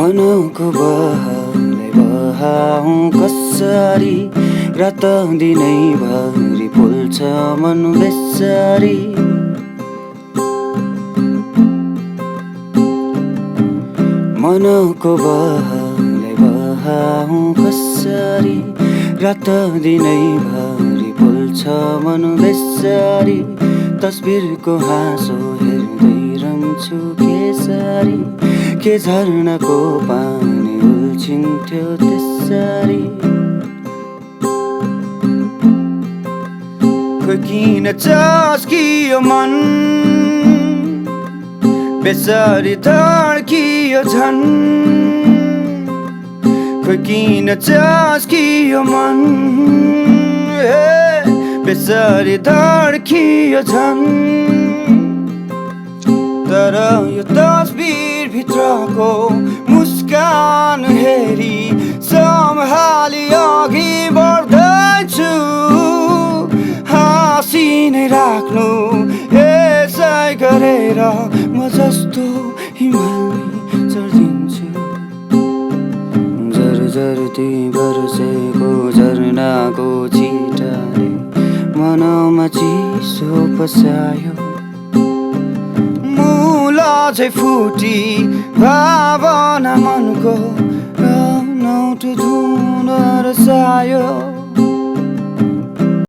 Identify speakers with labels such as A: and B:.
A: मनको बहलाई बहाऊ कसरी रात दिनै भरि पोल्छ मन बेसरी मनको बहलाई बहाऊ कसरी रात दिनै भरि पोल्छ मन बेसरी तस्बिरको हाँसो हेर्दै रम्छु केसरी के झरनाको पानी उल्झिन्थ्यो त्यसरी खोइ किन चस्कियो मन बेसरी धड्कियो झन् खोइ किन चस्कियो मन बेसरी धड्कियो झन् तर यो तस्बिर भित्रको मुस्कान हेरी सम्हाली अघि बढ्दैछु हाँसी नै राख्नु यसै गरेर म जस्तो हिमालमै चढिन्छु जरजर्ती बर्सेको झरनाको छिटाले मनमा चिसो पसायो मुला फुटी भावना मनको नौट धुन रसायो